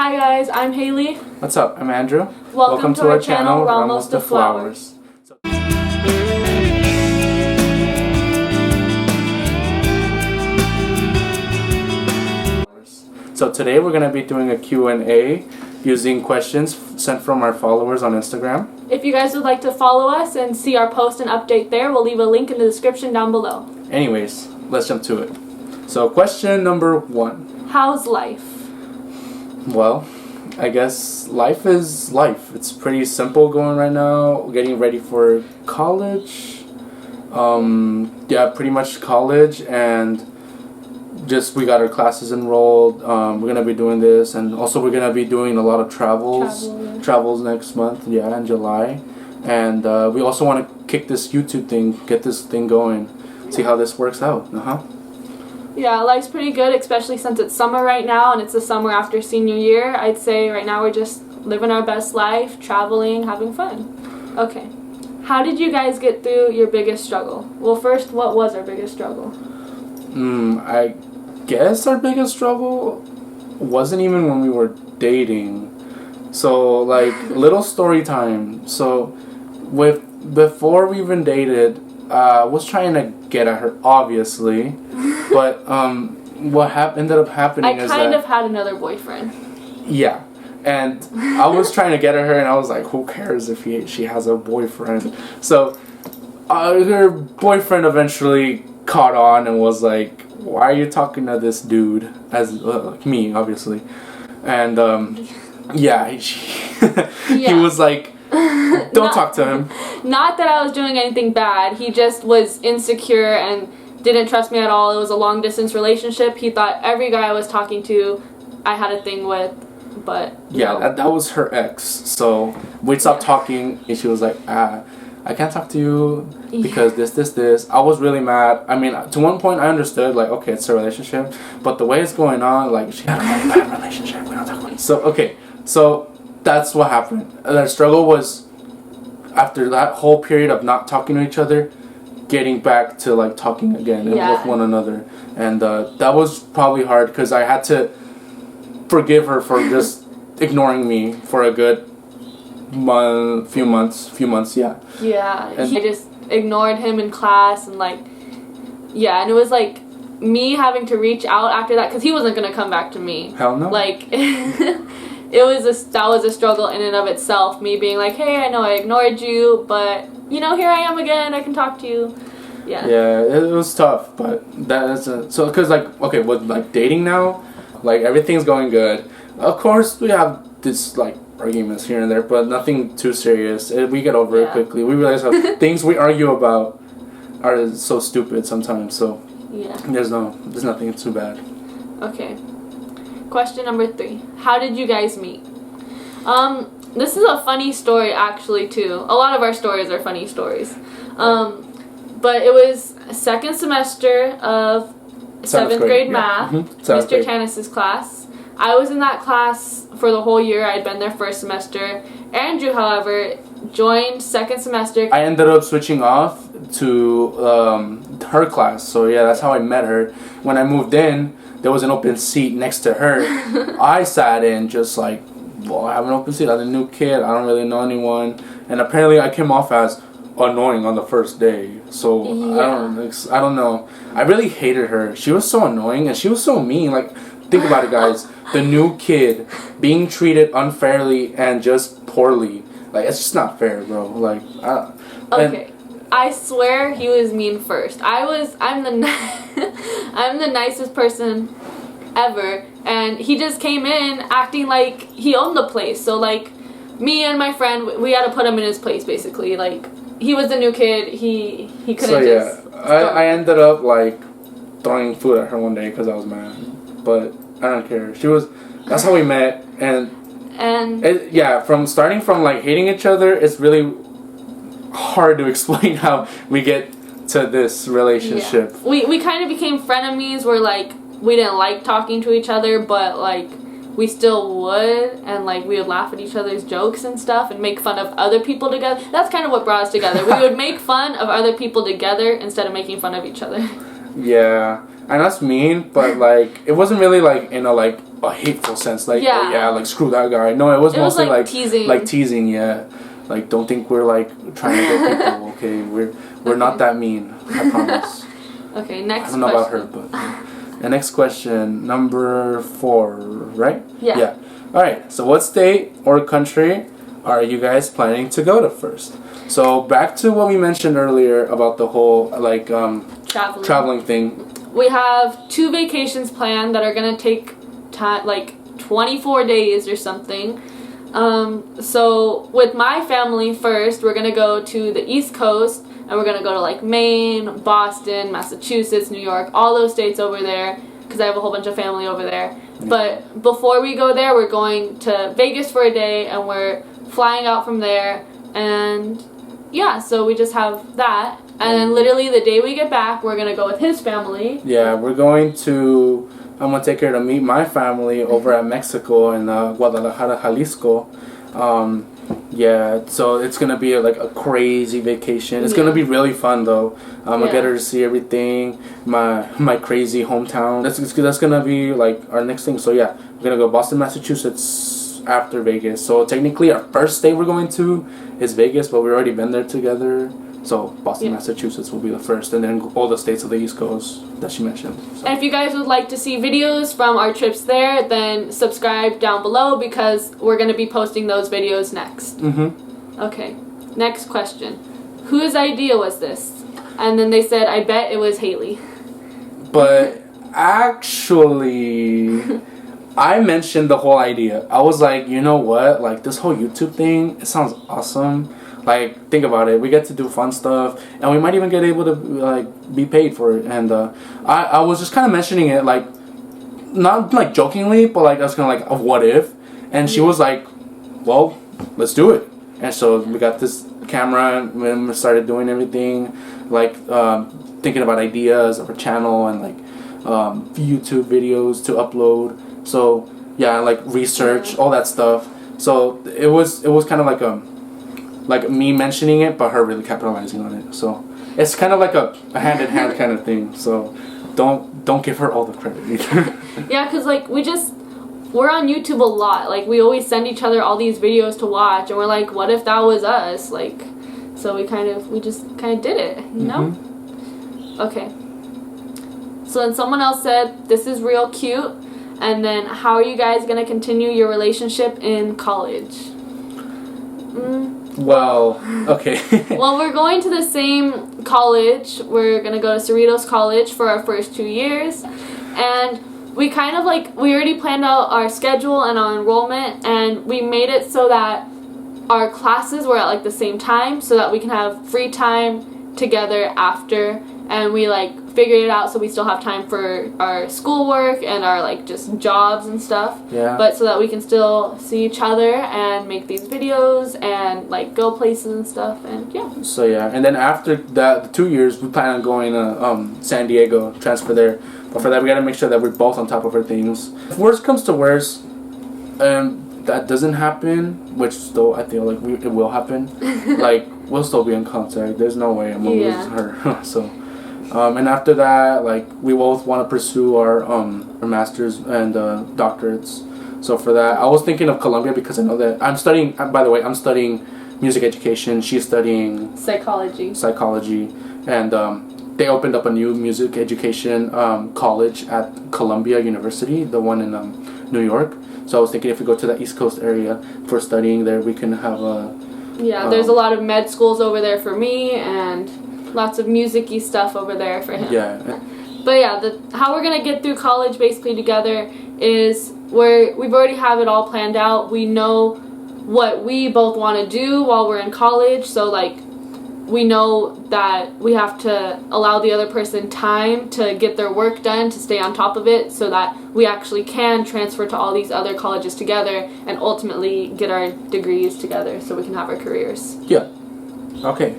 Hi guys, I'm Hailey. What's up? I'm Andrew. Welcome to our channel, Ramos de Flowers. So today we're going to be doing a Q&A using questions sent from our followers on Instagram. If you guys would like to follow us and see our post and update there, we'll leave a link in the description down below. Anyways, let's jump to it. So question number 1. How's life? Well, I guess life is life. It's pretty simple going right now. Getting ready for college. Pretty much college, and just we got our classes enrolled. We're gonna be doing this, and also we're gonna be doing a lot of travels next month. Yeah, in July, and we also want to kick this YouTube thing, get this thing going, see how this works out. Yeah, life's pretty good, especially since it's summer right now, and it's the summer after senior year. I'd say right now we're just living our best life, traveling, having fun. Okay, how did you guys get through your biggest struggle? Well, first, what was our biggest struggle? I guess our biggest struggle wasn't even when we were dating. So, like, little story time. So, before we even dated, I was trying to get at her, obviously. But what ended up happening is that I kind of had another boyfriend. Yeah, and I was trying to get at her, and I was like, "Who cares if she has a boyfriend?" So her boyfriend eventually caught on and was like, "Why are you talking to this dude?" As me, obviously, and he was like, "Don't talk to him." Not that I was doing anything bad. He just was insecure and didn't trust me at all. It was a long distance relationship. He thought every guy I was talking to, I had a thing with, but that was her ex. So we stopped talking, and she was like, I can't talk to you because this. I was really mad. I mean, to one point I understood, like, okay, it's a relationship, but the way it's going on, like, she had a really bad relationship. We don't talk about it. So that's what happened. The struggle was after that whole period of not talking to each other, getting back to like talking again and with one another, and that was probably hard because I had to forgive her for just ignoring me for a good few months. Yeah, and I just ignored him in class and and it was like me having to reach out after that because he wasn't gonna come back to me. Hell no. Like that was a struggle in and of itself. Me being like, hey, I know I ignored you, but here I am again. I can talk to you. Yeah. Yeah, it was tough, but that's so because with like dating now, like everything's going good. Of course, we have this like arguments here and there, but nothing too serious. We get over it quickly. We realize how things we argue about are so stupid sometimes. So there's nothing too bad. Okay. Question number 3. How did you guys meet? This is a funny story actually too. A lot of our stories are funny stories. But it was second semester of 7th grade math, Mr. Tanis's class. I was in that class for the whole year. I'd been there first semester. Andrew, however, joined second semester. I ended up switching off to her class. So yeah, that's how I met her. When I moved in, there was an open seat next to her. I sat in just like, well, I have an open seat. I'm a new kid. I don't really know anyone. And apparently I came off as annoying on the first day. So I don't know. I really hated her. She was so annoying and she was so mean. Like, think about it, guys. The new kid being treated unfairly and just poorly. Like, it's just not fair, bro. Like, okay. I swear he was mean first. I'm the nicest person ever, and he just came in acting like he owned the place. So like, me and my friend, we had to put him in his place basically. Like, he was the new kid. He couldn't I ended up like throwing food at her one day because I was mad, but I don't care. That's how we met, and from starting from like hating each other, it's really hard to explain how we get to this relationship. Yeah. We kind of became frenemies where like we didn't like talking to each other, but like we still would, and like we would laugh at each other's jokes and stuff and make fun of other people together. That's kind of what brought us together. We would make fun of other people together instead of making fun of each other. Yeah, and that's mean, but like it wasn't really like in a like a hateful sense, like Yeah. oh yeah, like screw that guy. No, it was mostly like teasing. like teasing. Yeah, like don't think we're like trying to get people. Okay, we're not that mean. I promise. Okay, next I don't know about her, but. And next question, number 4, right? Yeah. Yeah. All right. So, what state or country are you guys planning to go to first? So, back to what we mentioned earlier about the whole like traveling thing. We have 2 vacations planned that are gonna take time, like 24 days or something. So with my family first, we're gonna go to the East Coast, and we're gonna go to like Maine, Boston, Massachusetts, New York, all those states over there, because I have a whole bunch of family over there. Yeah. But before we go there, we're going to Vegas for a day, and we're flying out from there, and yeah, so we just have that. And then literally the day we get back, we're gonna go with his family. Yeah, we're going to. I'm gonna take her to meet my family over at Mexico in Guadalajara, Jalisco. Yeah, so it's gonna be like a crazy vacation. It's gonna be really fun though. I'm gonna get her to see everything, my crazy hometown. That's gonna be like our next thing. So yeah, we're gonna go Boston, Massachusetts after Vegas. So technically our first state we're going to is Vegas, but we've already been there together. So Boston, Massachusetts will be the first, and then all the states of the East Coast that she mentioned. So. And if you guys would like to see videos from our trips there, then subscribe down below, because we're going to be posting those videos next. Okay, next question. Whose idea was this? And then they said, I bet it was Hailey. But actually, I mentioned the whole idea. I was like, you know what? Like, this whole YouTube thing, it sounds awesome. Like, think about it. We get to do fun stuff, and we might even get able to like be paid for it. And I was just kind of mentioning it, like, not like jokingly, but like I was kind of like, what if? And she was like, well, let's do it. And so we got this camera, and we started doing everything, like thinking about ideas of our channel and like YouTube videos to upload. So yeah, like research, all that stuff. So it was kind of like me mentioning it, but her really capitalizing on it. So it's kind of like a hand-in-hand kind of thing. So don't give her all the credit either. Yeah, because like we're on YouTube a lot. Like we always send each other all these videos to watch, and we're like, what if that was us? Like, so we just kind of did it, you know? Okay. So then someone else said, this is real cute. And then, how are you guys going to continue your relationship in college? Well, okay. Well, we're going to the same college. We're going to go to Cerritos College for our first 2 years. And we kind of we already planned out our schedule and our enrollment, and we made it so that our classes were at like the same time, so that we can have free time together after. And we figured it out so we still have time for our schoolwork and our just jobs and stuff. Yeah. But so that we can still see each other and make these videos and go places and stuff, and yeah. So yeah, and then after that, the 2 years, we plan on going to San Diego, transfer there. But for that, we gotta make sure that we're both on top of our things. If worst comes to worst, and that doesn't happen, which still I feel like it will happen. We'll still be in contact. There's no way I'm gonna lose her. So. And after that, we both want to pursue our masters and doctorates. So for that, I was thinking of Columbia because I know that I'm studying. By the way, I'm studying music education. She's studying psychology, and they opened up a new music education college at Columbia University, the one in New York. So I was thinking if we go to the East Coast area for studying there, we can have a. Yeah, there's a lot of med schools over there for me, and lots of music-y stuff over there for him. Yeah. But yeah, how we're gonna get through college basically together is we've already have it all planned out. We know what we both want to do while we're in college, so we know that we have to allow the other person time to get their work done, to stay on top of it, so that we actually can transfer to all these other colleges together and ultimately get our degrees together so we can have our careers. Yeah. Okay.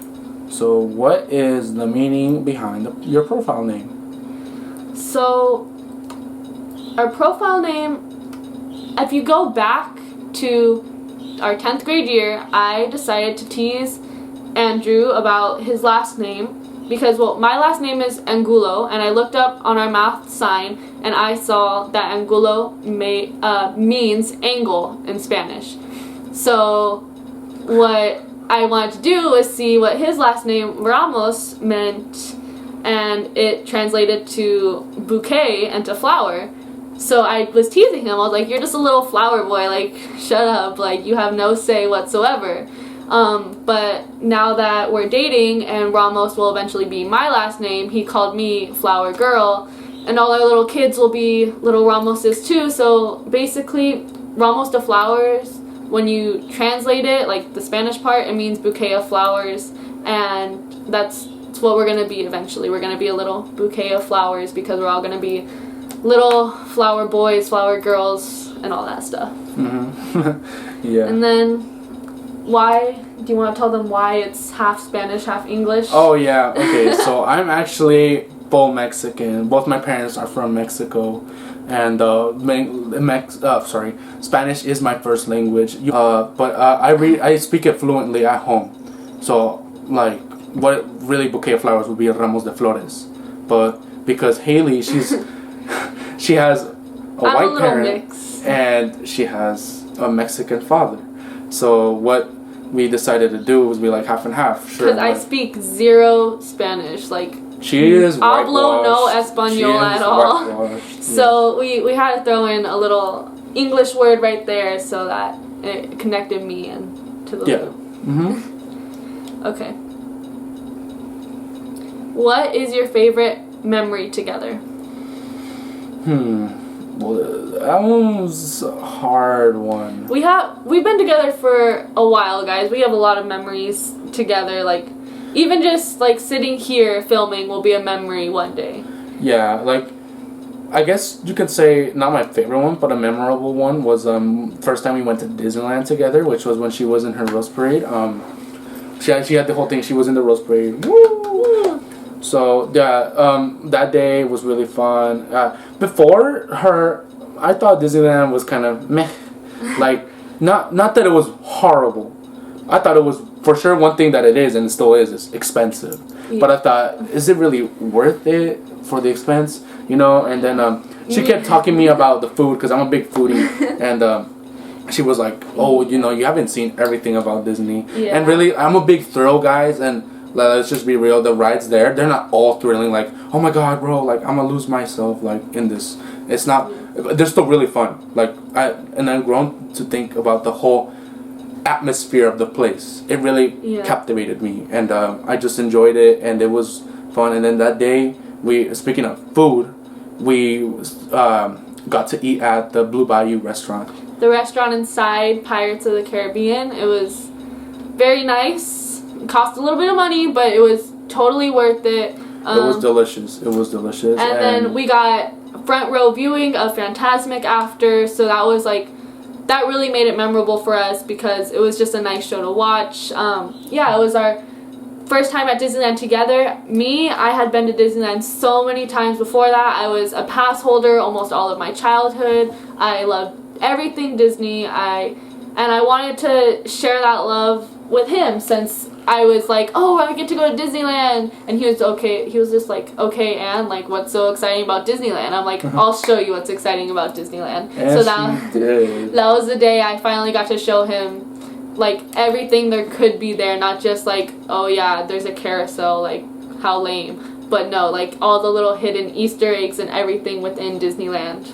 So what is the meaning behind your profile name? So our profile name, if you go back to our 10th grade year, I decided to tease Andrew about his last name, because, well, my last name is Angulo, and I looked up on our math sign, and I saw that Angulo means angle in Spanish. So what I wanted to do was see what his last name, Ramos, meant, and it translated to bouquet and to flower. So I was teasing him. I was like, you're just a little flower boy, like, shut up, like, you have no say whatsoever. But now that we're dating and Ramos will eventually be my last name, he called me Flower Girl, and all our little kids will be little Ramoses too. So basically, Ramos de Flowers, when you translate it, like the Spanish part, it means bouquet of flowers, and that's what we're gonna be eventually. We're gonna be a little bouquet of flowers because we're all gonna be little flower boys, flower girls, and all that stuff. Mm-hmm. Yeah. And then, why do you want to tell them why it's half Spanish, half English? Oh yeah, okay. So I'm actually full Mexican. Both my parents are from Mexico, and Spanish is my first language. But I speak it fluently at home. So like, what really bouquet of flowers would be Ramos de Flores, but because Hailey, she has a white parent mix. And she has a Mexican father. So what we decided to do was be like half and half. Because I speak zero Spanish, like she is hablo no español at all. Yes. So we had to throw in a little English word right there so that it connected me and to the loop. Mm-hmm. Okay. What is your favorite memory together? Well, that one was a hard one. We've been together for a while, guys. We have a lot of memories together. Like, even just like sitting here filming will be a memory one day. Yeah, like, I guess you could say not my favorite one, but a memorable one was first time we went to Disneyland together, which was when she was in her Rose Parade. She had the whole thing. She was in the Rose Parade. Woo! So yeah, that day was really fun. Before her, I thought Disneyland was kind of meh. Like, not that it was horrible. I thought it was for sure one thing that it is and it still is expensive. Yeah. But I thought, is it really worth it for the expense? You know. And then she kept talking to me about the food because I'm a big foodie, and she was like, "Oh, you know, you haven't seen everything about Disney." Yeah. And really, I'm a big thrill guys and. Let's just be real, the rides there, they're not all thrilling, like, oh my god, bro, like, I'm gonna lose myself, like, in this. It's not, they're still really fun. Like, I've grown to think about the whole atmosphere of the place. It really captivated me, and I just enjoyed it, and it was fun. And then that day, speaking of food, we got to eat at the Blue Bayou restaurant. The restaurant inside Pirates of the Caribbean. It was very nice. Cost a little bit of money, but it was totally worth it. It was delicious. And then we got front row viewing of Fantasmic after, so that really made it memorable for us because it was just a nice show to watch. It was our first time at Disneyland together. I had been to Disneyland so many times before that. I was a pass holder almost all of my childhood. I loved everything Disney. And I wanted to share that love with him since I was like, oh, I get to go to Disneyland, and he was okay. He was just like, okay, and like, what's so exciting about Disneyland? I'm like, I'll show you what's exciting about Disneyland. Yes, so that was the day I finally got to show him like everything there could be there, not just like, oh yeah, there's a carousel, like how lame, but no, like all the little hidden Easter eggs and everything within Disneyland.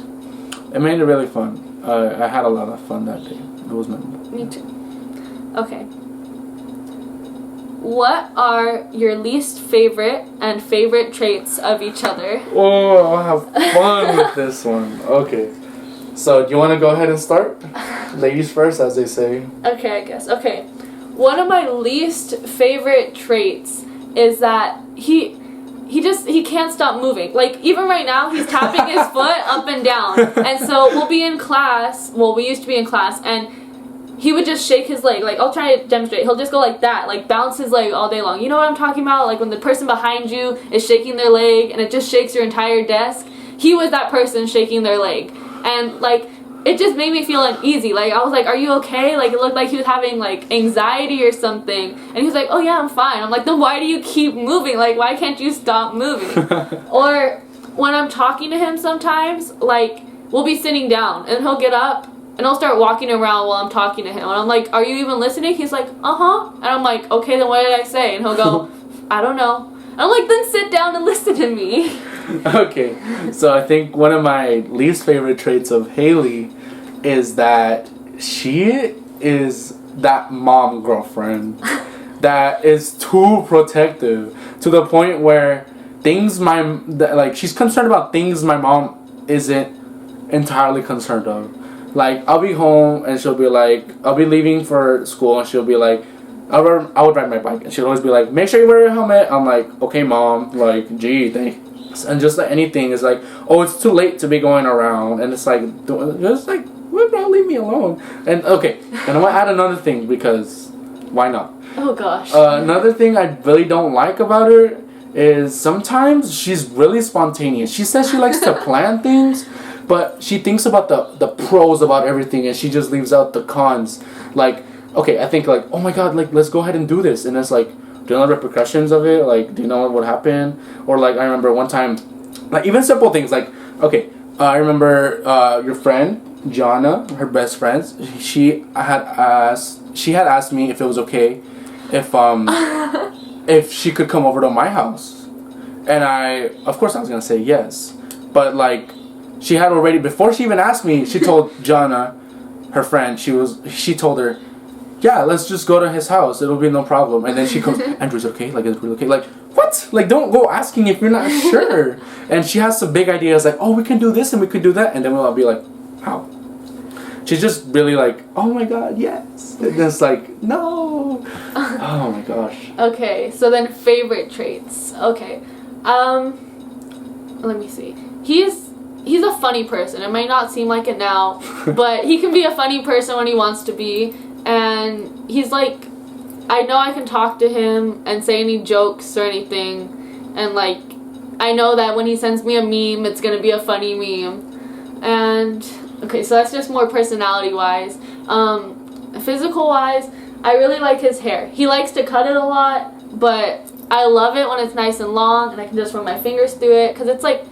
It made it really fun. I had a lot of fun that day. It was memorable. Me too. Okay. What are your least favorite and favorite traits of each other? Oh, I'll have fun with this one. Okay. So, do you want to go ahead and start? Ladies first, as they say. Okay, I guess. Okay. One of my least favorite traits is that he can't stop moving. Like, even right now, he's tapping his foot up and down. And so, we'll be in class. Well, we used to be in class, and he would just shake his leg. Like, I'll try to demonstrate. He'll just go like that, like bounce his leg all day long. You know what I'm talking about? Like when the person behind you is shaking their leg and it just shakes your entire desk. He was that person shaking their leg. And like, it just made me feel uneasy. Like, I was like, are you okay? Like, it looked like he was having, like, anxiety or something. And he was like, oh, yeah, I'm fine. I'm like, then why do you keep moving? Like, why can't you stop moving? Or when I'm talking to him sometimes, like, we'll be sitting down, and he'll get up, and he'll start walking around while I'm talking to him. And I'm like, are you even listening? He's like, uh-huh. And I'm like, okay, then what did I say? And he'll go, I don't know. And I'm like, then sit down and listen to me. Okay, so I think one of my least favorite traits of Hailey is that she is that mom girlfriend that is too protective to the point where she's concerned about things my mom isn't entirely concerned of. Like, I'll be home and she'll be like, I'll be leaving for school and she'll be like, I would ride my bike and she'll always be like, make sure you wear your helmet. I'm like, okay, mom, like, gee, thanks. And just like anything is like, oh, it's too late to be going around, and it's like, just like, bro, leave me alone. And okay, and I'm gonna add another thing because why not? Oh gosh. Another thing I really don't like about her is sometimes she's really spontaneous. She says she likes to plan things, but she thinks about the pros about everything and she just leaves out the cons. Like, okay, I think like, oh my god, like, let's go ahead and do this, and it's like, do you know the repercussions of it? Like, do you know what would happen? Or like, I remember one time, like, even simple things like, okay, I remember your friend Jana, her best friend, she had asked me if it was okay if she could come over to my house, and of course I was gonna say yes, but like, she had already, before she even asked me, she told Jana, her friend, she told her, yeah, let's just go to his house. It'll be no problem. And then she goes, Andrew's okay? Like, it's really okay? Like, what? Like, don't go asking if you're not sure. And she has some big ideas like, oh, we can do this and we can do that. And then we'll be like, how? She's just really like, oh my god, yes. And it's like, no. Oh my gosh. Okay, so then favorite traits. Okay. Let me see. He's a funny person. It might not seem like it now, but he can be a funny person when he wants to be. And he's like, I know I can talk to him and say any jokes or anything. And like, I know that when he sends me a meme, it's going to be a funny meme. And, okay, so that's just more personality-wise. Physical-wise, I really like his hair. He likes to cut it a lot, but I love it when it's nice and long and I can just run my fingers through it. Because it's like,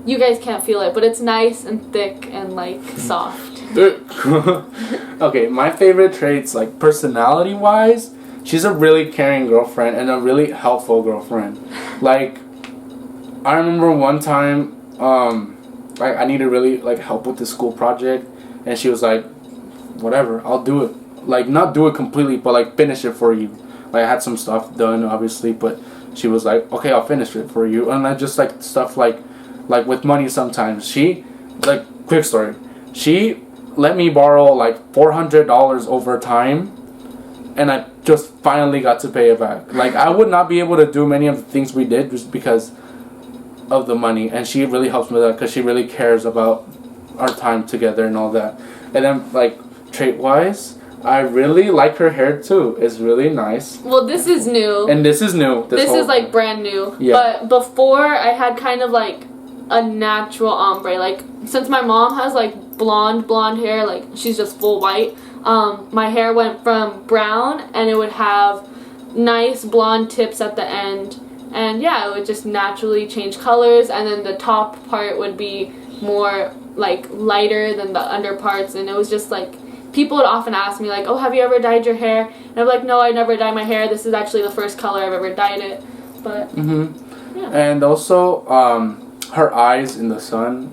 you guys can't feel it, but it's nice and thick and like soft. Okay, my favorite traits, like personality wise, she's a really caring girlfriend and a really helpful girlfriend. Like, I remember one time I needed really like help with this school project, and she was like, whatever, I'll do it. Like, not do it completely, but like finish it for you. Like, I had some stuff done obviously, but she was like, okay, I'll finish it for you. And I just like stuff like with money sometimes. She, like, quick story, she let me borrow like $400 over time, and I just finally got to pay it back. Like, I would not be able to do many of the things we did just because of the money, and she really helps me with that because she really cares about our time together and all that. And then, like, trait wise, I really like her hair too. It's really nice. Well, this is new. And this is new. This is like brand new. Yeah. But before, I had kind of like a natural ombre. Like, since my mom has like blonde hair, like she's just full white, my hair went from brown and it would have nice blonde tips at the end, and yeah, it would just naturally change colors, and then the top part would be more like lighter than the under parts, and it was just like, people would often ask me like, oh, have you ever dyed your hair? And I'm like, no, I never dyed my hair. This is actually the first color I've ever dyed it. But yeah. And also her eyes in the sun,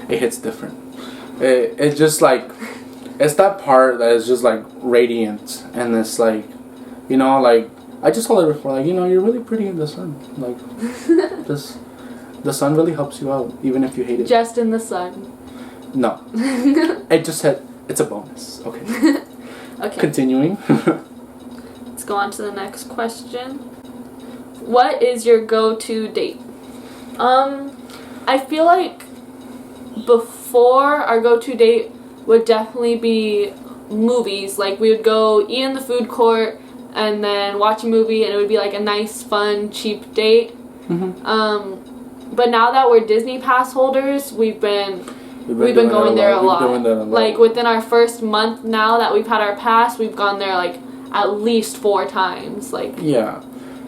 it hits different. It's just like, it's that part that is just like radiant, and it's like, you know, like, I just told her before, like, you know, you're really pretty in the sun. Like, just, the sun really helps you out, even if you hate it. Just in the sun. No. It just said, it's a bonus. Okay. Okay. Continuing. Let's go on to the next question. What is your go-to date? I feel like before, our go-to date would definitely be movies. Like, we would go eat in the food court and then watch a movie, and it would be like a nice, fun, cheap date. Mm-hmm. But now that we're Disney Pass holders, we've been we've been going there a lot. Doing that a lot. Like within our first month now that we've had our pass, we've gone there like at least 4 times. Like yeah.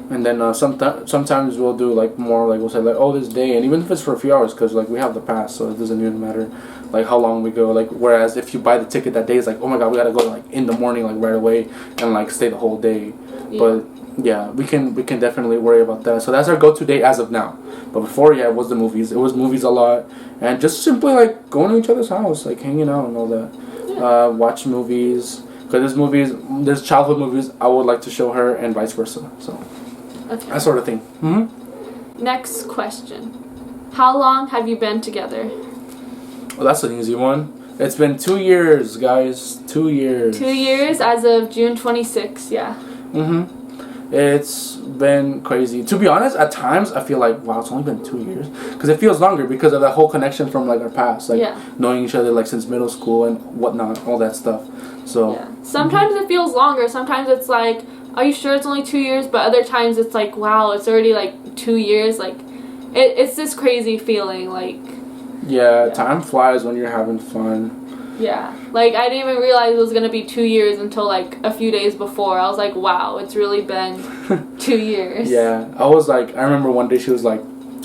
And then sometimes we'll do like more, like we'll say like, oh, this day, and even if it's for a few hours, because like we have the pass, so it doesn't even matter like how long we go. Like whereas if you buy the ticket that day, it's like, oh my god, we gotta go like in the morning, like right away, and like stay the whole day. Yeah. But yeah, we can definitely worry about that. So that's our go-to date as of now. But before, yeah, it was the movies. It was movies a lot, and just simply like going to each other's house, like hanging out and all that. Yeah. Watch movies, because there's childhood movies I would like to show her, and vice versa. So. Okay. That sort of thing. Mm-hmm. Next question. How long have you been together? Well, that's an easy one. It's been 2 years, guys. 2 years. 2 years as of June 26th, yeah. Mm-hmm. It's been crazy. To be honest, at times I feel like, wow, it's only been 2 years. Because it feels longer because of that whole connection from like our past. Like knowing each other like since middle school and whatnot, all that stuff. So yeah. Sometimes it feels longer. Sometimes it's like, are you sure it's only 2 years? But other times it's like, wow, it's already like 2 years. Like, it's this crazy feeling. Like, yeah, time flies when you're having fun. Yeah, like I didn't even realize it was gonna be 2 years until like a few days before. I was like, wow, it's really been 2 years. Yeah, I was like, I remember one day she was like,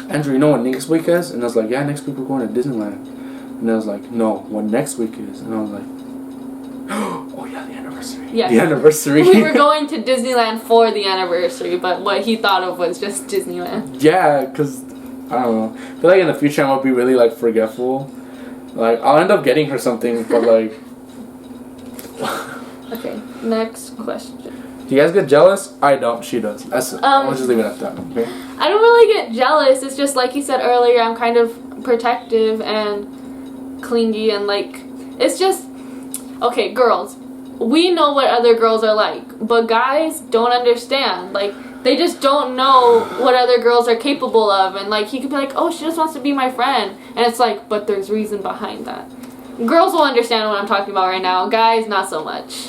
Andrew, you know what next week is? And I was like, yeah, next week we're going to Disneyland. And I was like, no, what next week is? And I was like, oh yeah, the anniversary. Yeah, the anniversary. We were going to Disneyland for the anniversary, but what he thought of was just Disneyland. Yeah, because, I don't know. I feel like in the future I'm going to be really, like, forgetful. Like, I'll end up getting her something, but, like... Okay, next question. Do you guys get jealous? I don't. She does. I'll just leave it at that, okay? I don't really get jealous. It's just, like you said earlier, I'm kind of protective and clingy and, like... It's just... Okay, girls. We know what other girls are like, but guys don't understand. Like, they just don't know what other girls are capable of. And, like, he could be like, oh, she just wants to be my friend. And it's like, but there's reason behind that. Girls will understand what I'm talking about right now. Guys, not so much.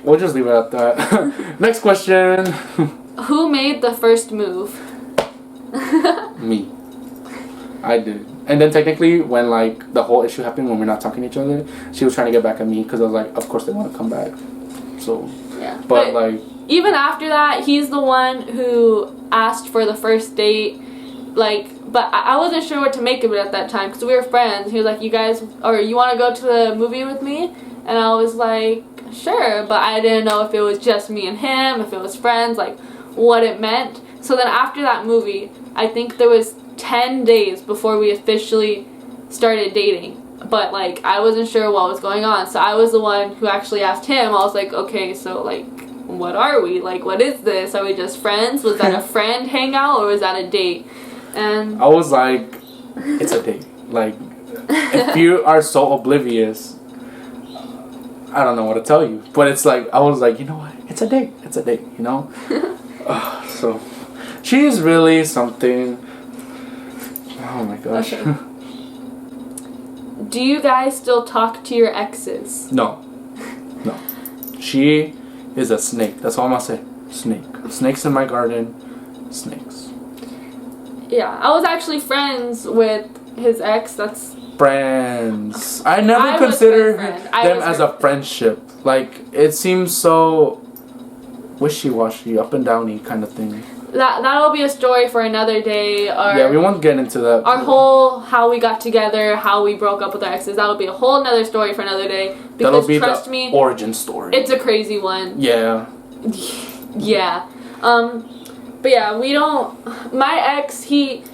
We'll just leave it at that. Next question. Who made the first move? Me. I did. And then technically, when, like, the whole issue happened, when we're not talking to each other, she was trying to get back at me because I was like, of course they want to come back. So, yeah. But like... Even after that, he's the one who asked for the first date. Like, but I wasn't sure what to make of it at that time because we were friends. He was like, you want to go to the movie with me? And I was like, sure. But I didn't know if it was just me and him, if it was friends, like, what it meant. So then after that movie, I think there was 10 days before we officially started dating. But, like, I wasn't sure what was going on. So I was the one who actually asked him. I was like, okay, so, like, what are we? Like, what is this? Are we just friends? Was that a friend hangout or was that a date? And I was like, it's a date. Like, if you are so oblivious, I don't know what to tell you. But it's like, I was like, you know what? It's a date. It's a date, you know? So, she's really something. Oh my gosh. Okay. Do you guys still talk to your exes? No. No. She is a snake. That's all I'm gonna say. Snake. Snakes in my garden. Snakes. Yeah, I was actually friends with his ex. That's friends. I never considered them as a friendship. Like, it seems so wishy-washy, up and downy kind of thing. That'll be a story for another day. Yeah, we won't get into that. Our whole how we got together, how we broke up with our exes. That'll be a whole another story for another day. Because that'll be trust the me, origin story. It's a crazy one. Yeah. Yeah. But yeah, we don't. My ex, he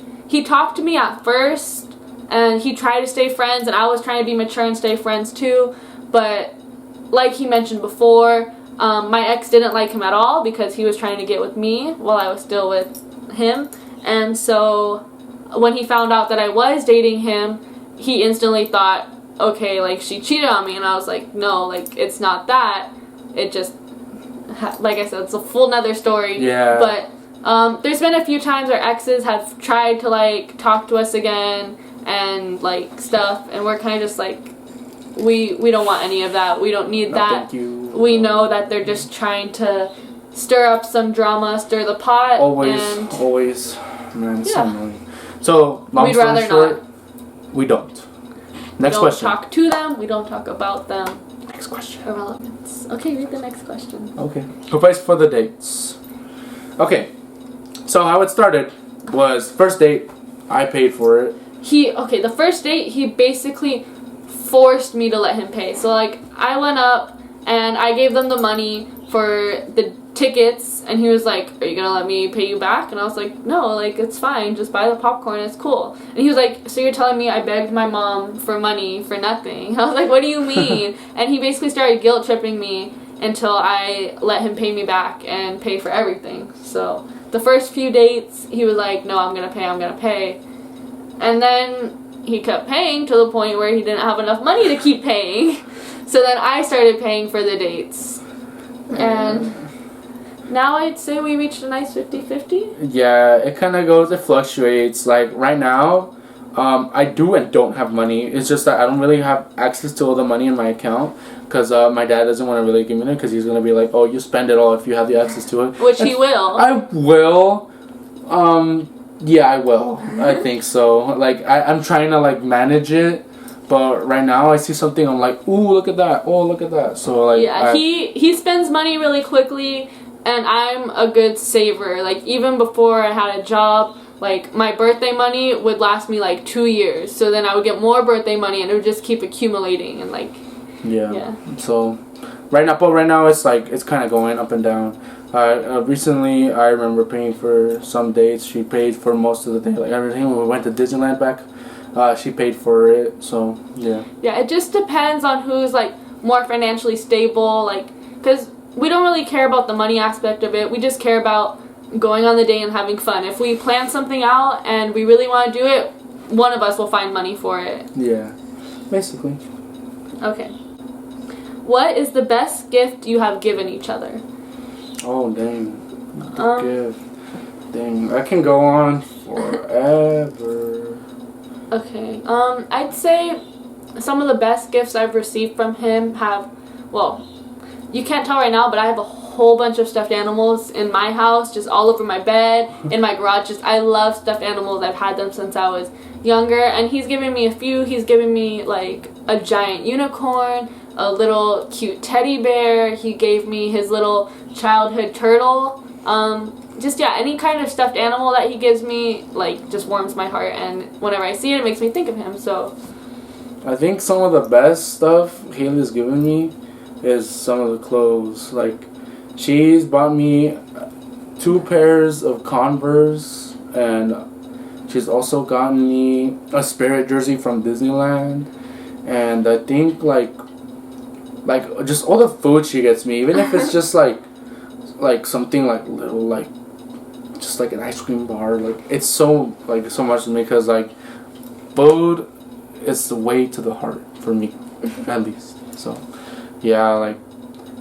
talked to me at first, and he tried to stay friends, and I was trying to be mature and stay friends too. But like he mentioned before. My ex didn't like him at all because he was trying to get with me while I was still with him. And so when he found out that I was dating him, he instantly thought, okay, like, she cheated on me. And I was like, no, like, it's not that. It just, like I said, it's a full nother story. Yeah. But there's been a few times our exes have tried to, like, talk to us again and, like, stuff. And we're kind of just like, we don't want any of that. We don't need that. Thank you. We know that they're just trying to stir up some drama, stir the pot. Always. Man, it's so annoying. So, long we'd story rather short, not. we don't. Next don't question. talk to them. We don't talk about them. Next question. Irrelevance. Okay, read the next question. Okay. Who pays for the dates? Okay. So how it started was first date, I paid for it. The first date, he basically forced me to let him pay. So, like, I went up and I gave them the money for the tickets, and he was like, are you gonna let me pay you back? And I was like, no, like, it's fine, just buy the popcorn, it's cool. And he was like, so you're telling me I begged my mom for money for nothing? I was like, what do you mean? And he basically started guilt tripping me until I let him pay me back and pay for everything. So the first few dates, he was like, no, I'm gonna pay. And then he kept paying to the point where he didn't have enough money to keep paying. So then I started paying for the dates. And now I'd say we reached a nice 50-50. Yeah, it kind of goes, it fluctuates. Like right now, I do and don't have money. It's just that I don't really have access to all the money in my account because my dad doesn't want to really give me it because he's going to be like, oh, you spend it all if you have the access to it. Which he will. I will. Yeah, I will. I think so. Like, I'm trying to, like, manage it. But right now, I see something, I'm like, ooh, look at that. Oh, look at that. So, like... Yeah, he spends money really quickly, and I'm a good saver. Like, even before I had a job, like, my birthday money would last me, like, 2 years. So then I would get more birthday money, and it would just keep accumulating, and, like... Yeah. So, right now, it's, like, it's kind of going up and down. Recently, I remember paying for some dates. She paid for most of the day, like, everything. When we went to Disneyland back, she paid for it, so, yeah. Yeah, it just depends on who's, like, more financially stable, like, because we don't really care about the money aspect of it. We just care about going on the day and having fun. If we plan something out and we really want to do it, one of us will find money for it. Yeah, basically. Okay. What is the best gift you have given each other? Oh, dang. The gift. Dang, I can go on forever. Okay, I'd say some of the best gifts I've received from him have, well, you can't tell right now, but I have a whole bunch of stuffed animals in my house, just all over my bed, in my garage. I love stuffed animals. I've had them since I was younger, and he's given me a few. He's given me, like, a giant unicorn, a little cute teddy bear. He gave me his little childhood turtle. Just, yeah, any kind of stuffed animal that he gives me, like, just warms my heart, and whenever I see it, it makes me think of him, so. I think some of the best stuff Hailey's given me is some of the clothes. Like, she's bought me 2 pairs of Converse, and she's also gotten me a Spirit jersey from Disneyland, and I think, like, just all the food she gets me, even if it's just, like something, like, little, like, just like an ice cream bar, like, it's so much to me because, like, food is the way to the heart for me, at least. So, yeah, like,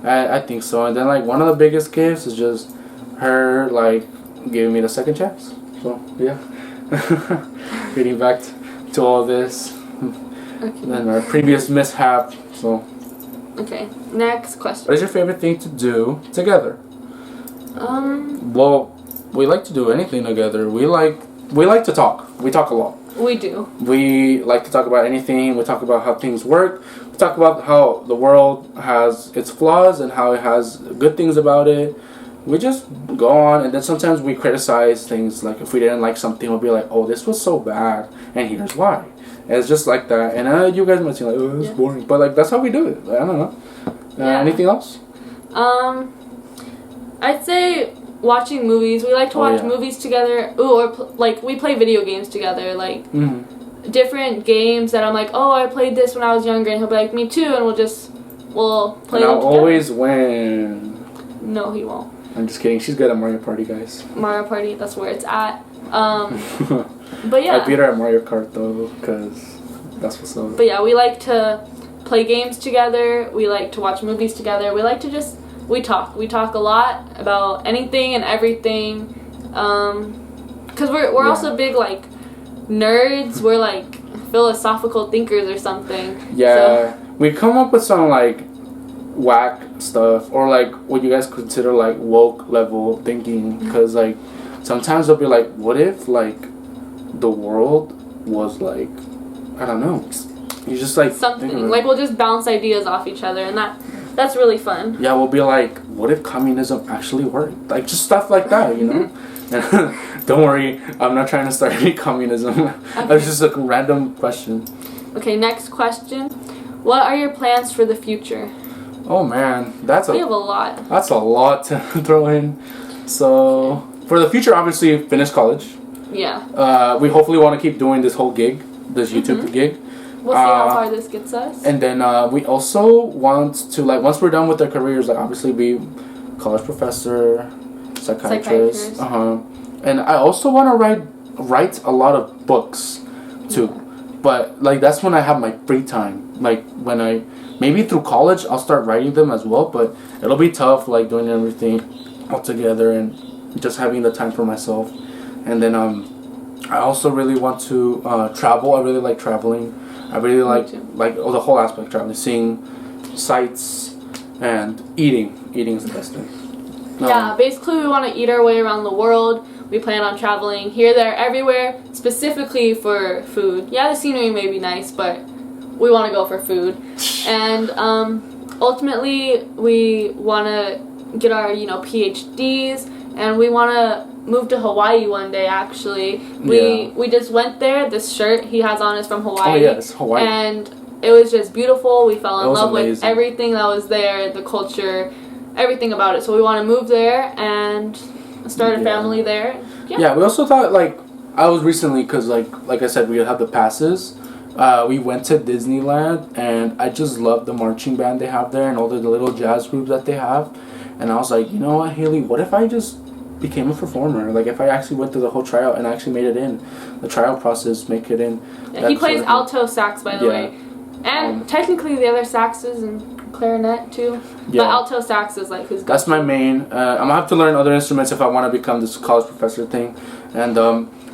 I think so. And then, like, one of the biggest gifts is just her, like, giving me the second chance. So, yeah. Getting back to all this. Okay. And then our previous mishap, so. Okay, next question. What is your favorite thing to do together? Well, we like to do anything together. We like to talk. We talk a lot. We do. We like to talk about anything. We talk about how things work. We talk about how the world has its flaws and how it has good things about it. We just go on, and then sometimes we criticize things. Like, if we didn't like something, we'll be like, oh, this was so bad, and here's why. And it's just like that. And you guys might say, like, oh, it's boring. But, like, that's how we do it. Like, I don't know. Anything else? I'd say watching movies. We like to watch movies together. Ooh, or like, we play video games together. Like, different games that I'm like, oh, I played this when I was younger. And he'll be like, me too. And we'll play them together. I'll always win. No, he won't. I'm just kidding. She's good at Mario Party, guys. Mario Party, that's where it's at. But yeah. I beat her at Mario Kart, though, because that's what's up. But yeah, we like to play games together. We like to watch movies together. We like to just... We talk a lot about anything and everything, because we're also big, like, nerds. We're like philosophical thinkers or something. Yeah, so. We come up with some, like, whack stuff, or like what you guys consider like woke level thinking, because like sometimes they'll be like, what if like the world was like, I don't know, You just like something like we'll just bounce ideas off each other, and that's really fun. Yeah, we'll be like, what if communism actually worked? Like just stuff like that, you know. Don't worry, I'm not trying to start any communism. Okay. That was just a random question. Okay, next question. What are your plans for the future? Oh man, We have a lot. That's a lot to throw in. So for the future, obviously finish college. Yeah. We hopefully want to keep doing this whole gig, this YouTube gig. We'll see how far this gets us. And then we also want to, like, once we're done with our careers, like obviously be college professor, psychiatrist. And I also want to write a lot of books too. Yeah. But like that's when I have my free time. Like when maybe through college I'll start writing them as well, but it'll be tough like doing everything all together and just having the time for myself. And then I also really want to travel. I really like traveling. I really like the whole aspect of traveling, seeing sights and eating. Eating is the best thing. Yeah, basically we want to eat our way around the world. We plan on traveling here, there, everywhere, specifically for food. Yeah, the scenery may be nice, but we want to go for food. And ultimately, we want to get our, PhDs, and we want to move to Hawaii one day, actually. We just went there. This shirt he has on is from Hawaii. Oh, yes, Hawaii. And it was just beautiful. We fell in love amazing. with everything that was there, the culture, everything about it. So we want to move there and start a family there. Yeah, we also thought, like, I was recently, because, like I said, we had the passes. We went to Disneyland, and I just love the marching band they have there and all the little jazz groups that they have. And I was like, you know what, Hailey, what if I just became a performer? Like, if I actually went through the whole tryout and actually made it in. The trial process, make it in. Yeah, he plays alto sax, by the way. And technically the other saxes and clarinet, too. Yeah. But alto sax is, like, his go-to. That's my main. I'm going to have to learn other instruments if I want to become this college professor thing. And,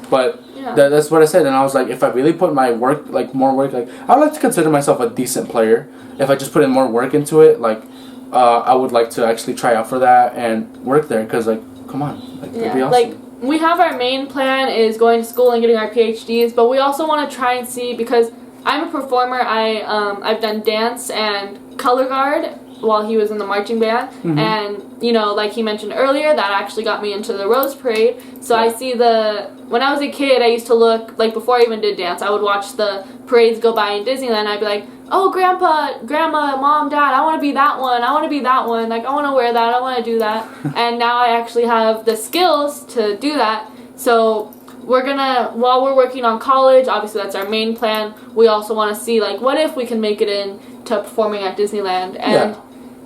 but... Yeah. That's what I said, and I was like, if I really put my work, like more work, like I would like to consider myself a decent player. If I just put in more work into it, like I would like to actually try out for that and work there, because like, come on, like it'd be awesome. Like we have our main plan is going to school and getting our PhDs, but we also want to try and see, because I'm a performer. I've done dance and color guard while he was in the marching band, and like he mentioned earlier, that actually got me into the Rose Parade. So I see when I was a kid, I used to look, like before I even did dance, I would watch the parades go by in Disneyland. I'd be like, oh, grandpa, grandma, mom, dad, I want to be that one, I want to be that one, like I want to wear that, I want to do that. And now I actually have the skills to do that. So we're gonna, while we're working on college, obviously that's our main plan, we also want to see, like, what if we can make it in to performing at Disneyland. And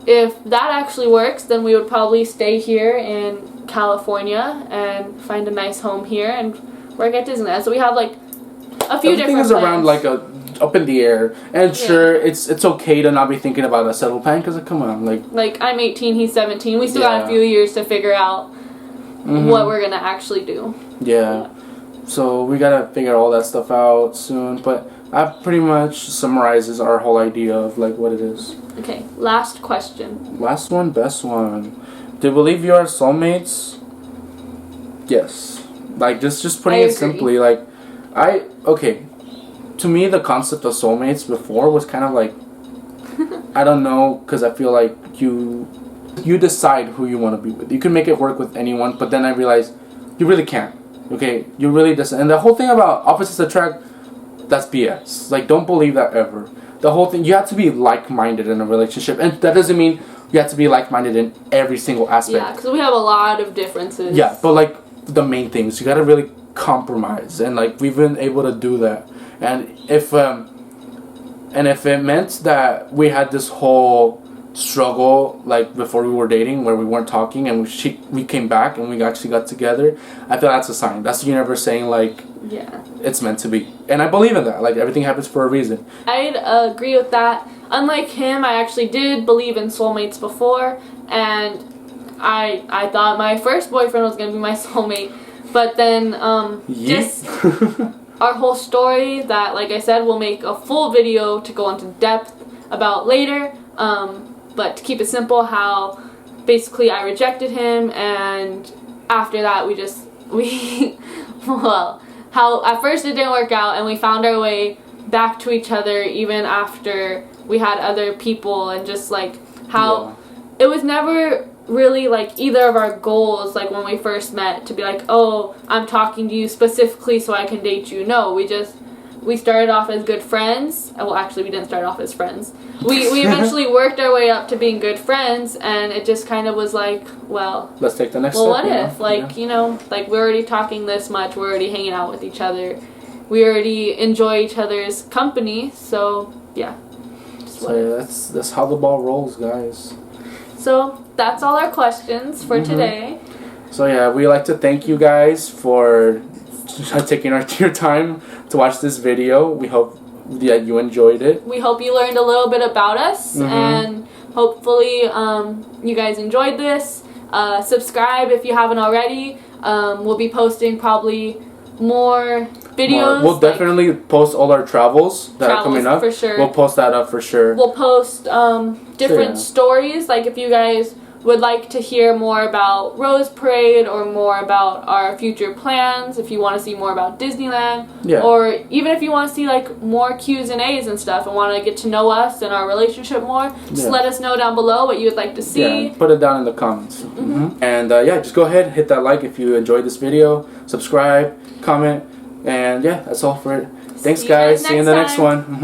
if that actually works, then we would probably stay here in California and find a nice home here and work at Disneyland. So we have like a few different plans. Everything is around like up in the air. And sure, it's okay to not be thinking about a settled plan, because come on, like I'm 18, he's 17. We still got a few years to figure out what we're gonna actually do. Yeah. So we gotta figure all that stuff out soon, but that pretty much summarizes our whole idea of like what it is. Okay, last question. Last one, best one. Do you believe you are soulmates? Yes. Like just putting it simply, like to me the concept of soulmates before was kind of like I don't know, because I feel like you decide who you want to be with. You can make it work with anyone, but then I realized you really can't. Okay, you really decide. And the whole thing about opposites attract, that's BS. Like, don't believe that ever. The whole thing, you have to be like-minded in a relationship, and that doesn't mean you have to be like-minded in every single aspect. Yeah, because we have a lot of differences. Yeah, but like the main things, you gotta really compromise, and like we've been able to do that. And if it meant that we had this whole struggle like before we were dating, where we weren't talking, and we came back and we actually got together, I feel that's a sign. That's the universe saying like, it's meant to be. And I believe in that. Like, everything happens for a reason. I'd agree with that. Unlike him, I actually did believe in soulmates before, and I thought my first boyfriend was going to be my soulmate. But then just our whole story that, like I said, we'll make a full video to go into depth about later. But to keep it simple, how basically I rejected him, and after that how at first it didn't work out, and we found our way back to each other even after we had other people, and just like how it was never really like either of our goals, like when we first met, to be like, oh, I'm talking to you specifically so I can date you. No, we started off as good friends. Well, actually, we didn't start off as friends. We eventually worked our way up to being good friends, and it just kind of was like, well, let's take the next step. What if, like, you know, like we're already talking this much, we're already hanging out with each other, we already enjoy each other's company, so yeah. So that's how the ball rolls, guys. So that's all our questions for today. So yeah, we like to thank you guys for taking your time to watch this video. We hope that you enjoyed it. We hope you learned a little bit about us, and hopefully you guys enjoyed this. Subscribe if you haven't already. We'll be posting probably more videos. We'll definitely post all our travels that are coming up. For sure. We'll post that up for sure. We'll post different stories. Like if you guys would like to hear more about Rose Parade or more about our future plans, if you want to see more about Disneyland, or even if you want to see like more Q's and A's and stuff and want to get to know us and our relationship more, just let us know down below what you would like to see. Yeah, put it down in the comments. And yeah, just go ahead, hit that like if you enjoyed this video, subscribe, comment, and yeah, that's all for it. Thanks guys, see you in the next one.